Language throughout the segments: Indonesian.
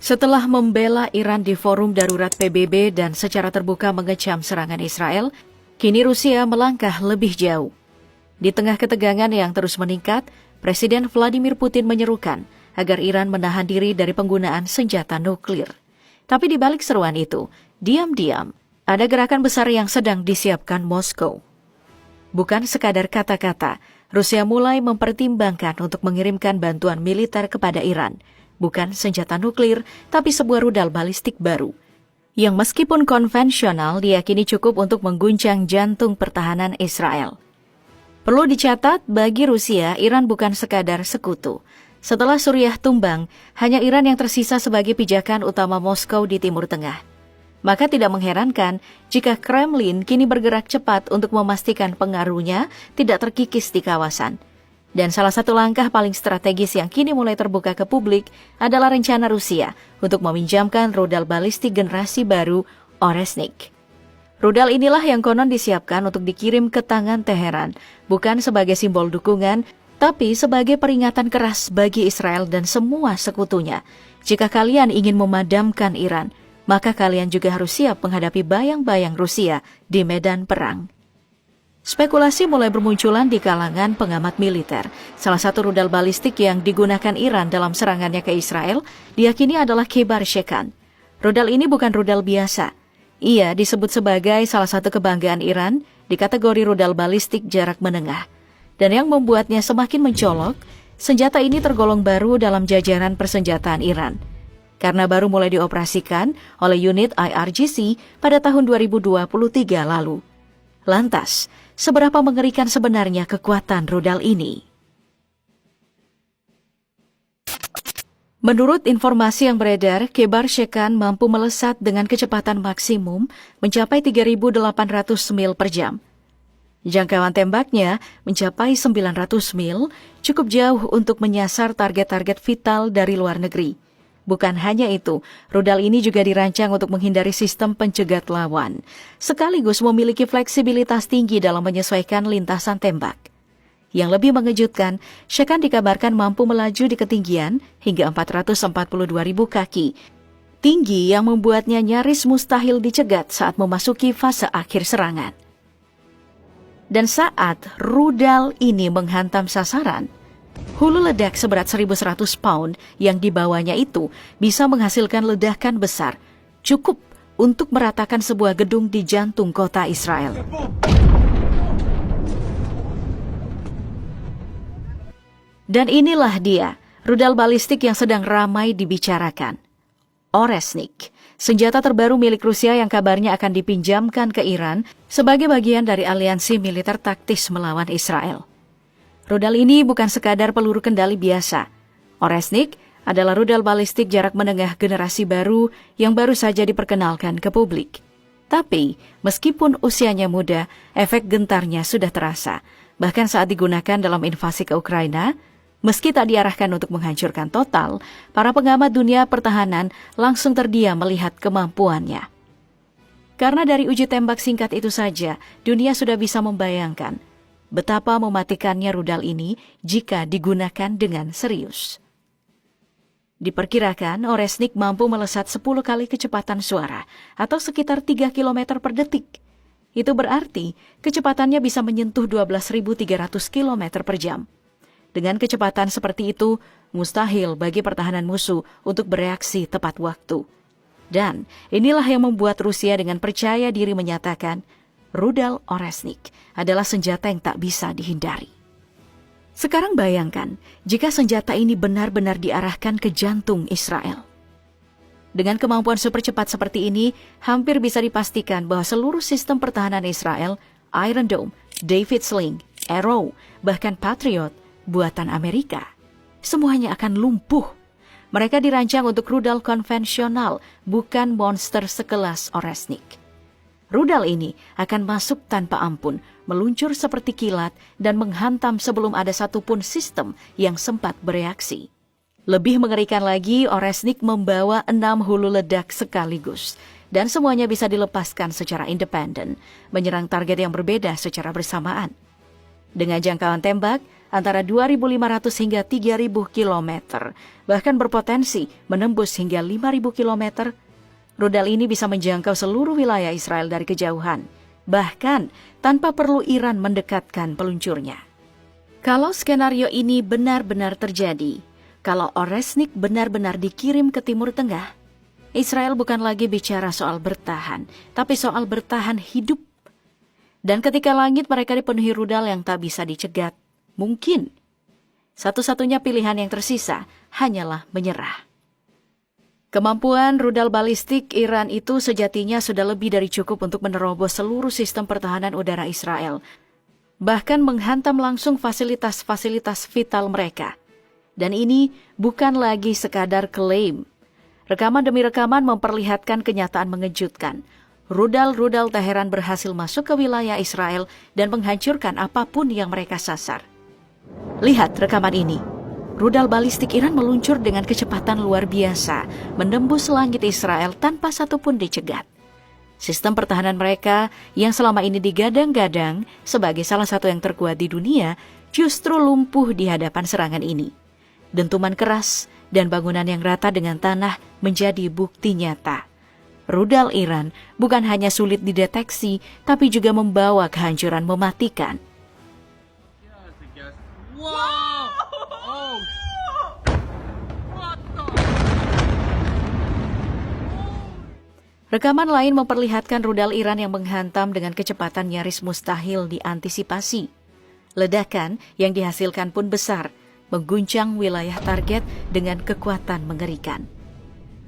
Setelah membela Iran di forum darurat PBB dan secara terbuka mengecam serangan Israel, kini Rusia melangkah lebih jauh. Di tengah ketegangan yang terus meningkat, Presiden Vladimir Putin menyerukan agar Iran menahan diri dari penggunaan senjata nuklir. Tapi di balik seruan itu, diam-diam ada gerakan besar yang sedang disiapkan Moskow. Bukan sekadar kata-kata, Rusia mulai mempertimbangkan untuk mengirimkan bantuan militer kepada Iran. Bukan senjata nuklir, tapi sebuah rudal balistik baru, yang meskipun konvensional diyakini cukup untuk mengguncang jantung pertahanan Israel. Perlu dicatat, bagi Rusia, Iran bukan sekadar sekutu. Setelah Suriah tumbang, hanya Iran yang tersisa sebagai pijakan utama Moskow di Timur Tengah. Maka tidak mengherankan jika Kremlin kini bergerak cepat untuk memastikan pengaruhnya tidak terkikis di kawasan. Dan salah satu langkah paling strategis yang kini mulai terbuka ke publik adalah rencana Rusia untuk meminjamkan rudal balistik generasi baru Oresnik. Rudal inilah yang konon disiapkan untuk dikirim ke tangan Teheran, bukan sebagai simbol dukungan, tapi sebagai peringatan keras bagi Israel dan semua sekutunya. Jika kalian ingin memadamkan Iran, maka kalian juga harus siap menghadapi bayang-bayang Rusia di medan perang. Spekulasi mulai bermunculan di kalangan pengamat militer. Salah satu rudal balistik yang digunakan Iran dalam serangannya ke Israel diyakini adalah Kebar Shekan. Rudal ini bukan rudal biasa. Ia disebut sebagai salah satu kebanggaan Iran di kategori rudal balistik jarak menengah. Dan yang membuatnya semakin mencolok, senjata ini tergolong baru dalam jajaran persenjataan Iran. Karena baru mulai dioperasikan oleh unit IRGC pada tahun 2023 lalu. Lantas, seberapa mengerikan sebenarnya kekuatan rudal ini? Menurut informasi yang beredar, Kebar Shekan mampu melesat dengan kecepatan maksimum mencapai 3.800 mil per jam. Jangkauan tembaknya mencapai 900 mil, cukup jauh untuk menyasar target-target vital dari luar negeri. Bukan hanya itu, rudal ini juga dirancang untuk menghindari sistem pencegat lawan, sekaligus memiliki fleksibilitas tinggi dalam menyesuaikan lintasan tembak. Yang lebih mengejutkan, Shekan dikabarkan mampu melaju di ketinggian hingga 442.000 kaki, tinggi yang membuatnya nyaris mustahil dicegat saat memasuki fase akhir serangan. Dan saat rudal ini menghantam sasaran, hulu ledak seberat 1.100 pound yang dibawanya itu bisa menghasilkan ledakan besar, cukup untuk meratakan sebuah gedung di jantung kota Israel. Dan inilah dia, rudal balistik yang sedang ramai dibicarakan. Oresnik, senjata terbaru milik Rusia yang kabarnya akan dipinjamkan ke Iran sebagai bagian dari aliansi militer taktis melawan Israel. Rudal ini bukan sekadar peluru kendali biasa. Oresnik adalah rudal balistik jarak menengah generasi baru yang baru saja diperkenalkan ke publik. Tapi, meskipun usianya muda, efek gentarnya sudah terasa. Bahkan saat digunakan dalam invasi ke Ukraina, meski tak diarahkan untuk menghancurkan total, para pengamat dunia pertahanan langsung terdiam melihat kemampuannya. Karena dari uji tembak singkat itu saja, dunia sudah bisa membayangkan betapa mematikannya rudal ini jika digunakan dengan serius. Diperkirakan Oresnik mampu melesat 10 kali kecepatan suara atau sekitar 3 km per detik. Itu berarti kecepatannya bisa menyentuh 12.300 km per jam. Dengan kecepatan seperti itu, mustahil bagi pertahanan musuh untuk bereaksi tepat waktu. Dan inilah yang membuat Rusia dengan percaya diri menyatakan, rudal Oresnik adalah senjata yang tak bisa dihindari. Sekarang bayangkan, jika senjata ini benar-benar diarahkan ke jantung Israel. Dengan kemampuan super cepat seperti ini, hampir bisa dipastikan bahwa seluruh sistem pertahanan Israel, Iron Dome, David Sling, Arrow, bahkan Patriot, buatan Amerika, semuanya akan lumpuh. Mereka dirancang untuk rudal konvensional, bukan monster sekelas Oresnik. Rudal ini akan masuk tanpa ampun, meluncur seperti kilat, dan menghantam sebelum ada satupun sistem yang sempat bereaksi. Lebih mengerikan lagi, Oresnik membawa 6 hulu ledak sekaligus, dan semuanya bisa dilepaskan secara independen, menyerang target yang berbeda secara bersamaan. Dengan jangkauan tembak antara 2.500 hingga 3.000 km, bahkan berpotensi menembus hingga 5.000 km. Rudal ini bisa menjangkau seluruh wilayah Israel dari kejauhan, bahkan tanpa perlu Iran mendekatkan peluncurnya. Kalau skenario ini benar-benar terjadi, kalau Oresnik benar-benar dikirim ke Timur Tengah, Israel bukan lagi bicara soal bertahan, tapi soal bertahan hidup. Dan ketika langit mereka dipenuhi rudal yang tak bisa dicegat, mungkin satu-satunya pilihan yang tersisa hanyalah menyerah. Kemampuan rudal balistik Iran itu sejatinya sudah lebih dari cukup untuk menerobos seluruh sistem pertahanan udara Israel, bahkan menghantam langsung fasilitas-fasilitas vital mereka. Dan ini bukan lagi sekadar klaim. Rekaman demi rekaman memperlihatkan kenyataan mengejutkan. Rudal-rudal Teheran berhasil masuk ke wilayah Israel dan menghancurkan apapun yang mereka sasar. Lihat rekaman ini. Rudal balistik Iran meluncur dengan kecepatan luar biasa, menembus langit Israel tanpa satupun dicegat. Sistem pertahanan mereka yang selama ini digadang-gadang sebagai salah satu yang terkuat di dunia justru lumpuh di hadapan serangan ini. Dentuman keras dan bangunan yang rata dengan tanah menjadi bukti nyata. Rudal Iran bukan hanya sulit dideteksi, tapi juga membawa kehancuran mematikan. Wow! Oh! What the? Rekaman lain memperlihatkan rudal Iran yang menghantam dengan kecepatan nyaris mustahil diantisipasi. Ledakan yang dihasilkan pun besar, mengguncang wilayah target dengan kekuatan mengerikan.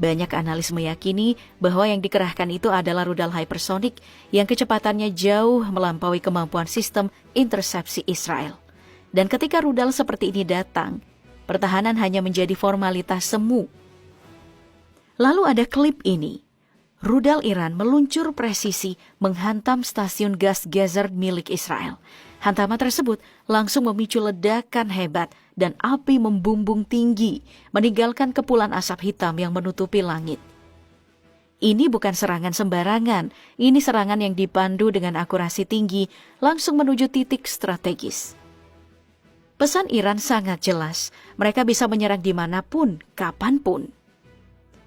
Banyak analis meyakini bahwa yang dikerahkan itu adalah rudal hypersonik yang kecepatannya jauh melampaui kemampuan sistem intersepsi Israel. Dan ketika rudal seperti ini datang, pertahanan hanya menjadi formalitas semu. Lalu ada klip ini. Rudal Iran meluncur presisi menghantam stasiun gas Gezer milik Israel. Hantaman tersebut langsung memicu ledakan hebat dan api membumbung tinggi, meninggalkan kepulan asap hitam yang menutupi langit. Ini bukan serangan sembarangan, ini serangan yang dipandu dengan akurasi tinggi, langsung menuju titik strategis. Pesan Iran sangat jelas, mereka bisa menyerang dimanapun, kapanpun.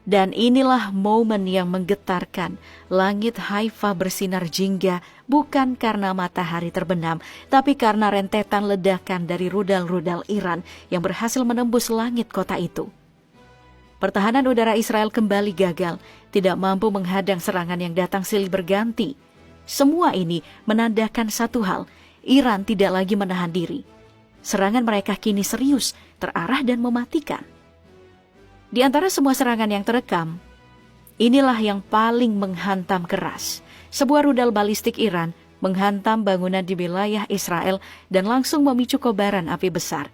Dan inilah momen yang menggetarkan. Langit Haifa bersinar jingga bukan karena matahari terbenam, tapi karena rentetan ledakan dari rudal-rudal Iran yang berhasil menembus langit kota itu. Pertahanan udara Israel kembali gagal, tidak mampu menghadang serangan yang datang silih berganti. Semua ini menandakan satu hal, Iran tidak lagi menahan diri. Serangan mereka kini serius, terarah dan mematikan. Di antara semua serangan yang terekam, inilah yang paling menghantam keras. Sebuah rudal balistik Iran menghantam bangunan di wilayah Israel dan langsung memicu kobaran api besar.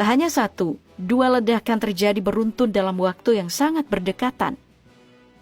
Tak hanya satu, dua ledakan terjadi beruntun dalam waktu yang sangat berdekatan.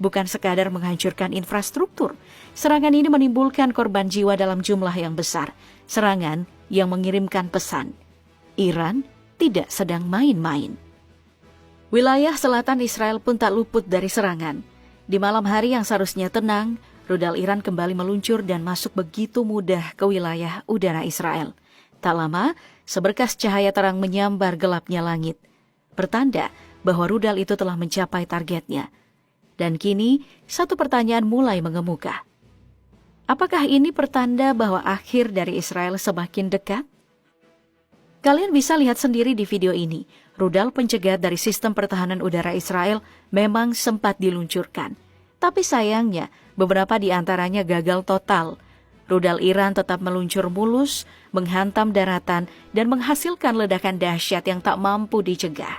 Bukan sekadar menghancurkan infrastruktur, serangan ini menimbulkan korban jiwa dalam jumlah yang besar. Serangan yang mengirimkan pesan, Iran tidak sedang main-main. Wilayah selatan Israel pun tak luput dari serangan. Di malam hari yang seharusnya tenang, rudal Iran kembali meluncur dan masuk begitu mudah ke wilayah udara Israel. Tak lama, seberkas cahaya terang menyambar gelapnya langit, pertanda bahwa rudal itu telah mencapai targetnya. Dan kini, satu pertanyaan mulai mengemuka. Apakah ini pertanda bahwa akhir dari Israel semakin dekat? Kalian bisa lihat sendiri di video ini, rudal pencegat dari sistem pertahanan udara Israel memang sempat diluncurkan. Tapi sayangnya, beberapa di antaranya gagal total. Rudal Iran tetap meluncur mulus, menghantam daratan, dan menghasilkan ledakan dahsyat yang tak mampu dicegah.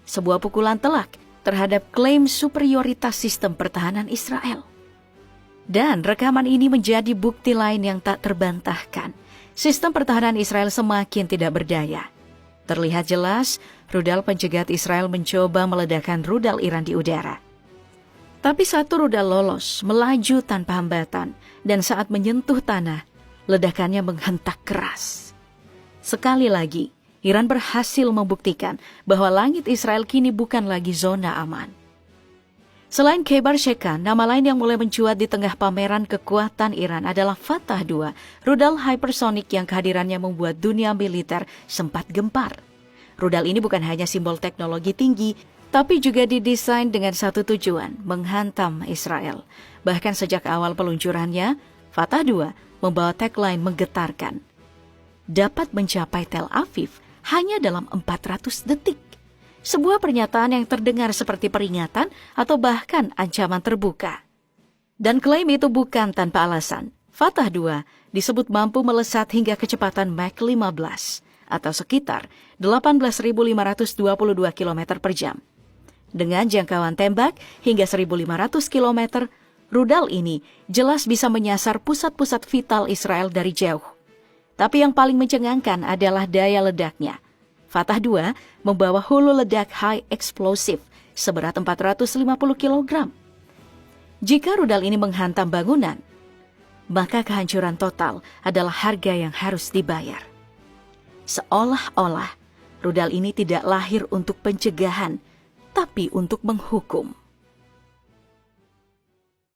Sebuah pukulan telak terhadap klaim superioritas sistem pertahanan Israel. Dan rekaman ini menjadi bukti lain yang tak terbantahkan. Sistem pertahanan Israel semakin tidak berdaya. Terlihat jelas, rudal pencegat Israel mencoba meledakkan rudal Iran di udara. Tapi satu rudal lolos, melaju tanpa hambatan, dan saat menyentuh tanah, ledakannya menghentak keras. Sekali lagi, Iran berhasil membuktikan bahwa langit Israel kini bukan lagi zona aman. Selain Khaybar Shekan, nama lain yang mulai mencuat di tengah pameran kekuatan Iran adalah Fatah II, rudal hypersonic yang kehadirannya membuat dunia militer sempat gempar. Rudal ini bukan hanya simbol teknologi tinggi, tapi juga didesain dengan satu tujuan, menghantam Israel. Bahkan sejak awal peluncurannya, Fatah II membawa tagline menggetarkan. Dapat mencapai Tel Aviv hanya dalam 400 detik. Sebuah pernyataan yang terdengar seperti peringatan atau bahkan ancaman terbuka. Dan klaim itu bukan tanpa alasan. Fatah II disebut mampu melesat hingga kecepatan Mach 15 atau sekitar 18.522 km per jam. Dengan jangkauan tembak hingga 1.500 km, rudal ini jelas bisa menyasar pusat-pusat vital Israel dari jauh. Tapi yang paling mencengangkan adalah daya ledaknya. Fatah II membawa hulu ledak high explosive seberat 450 kg. Jika rudal ini menghantam bangunan, maka kehancuran total adalah harga yang harus dibayar. Seolah-olah rudal ini tidak lahir untuk pencegahan, tapi untuk menghukum.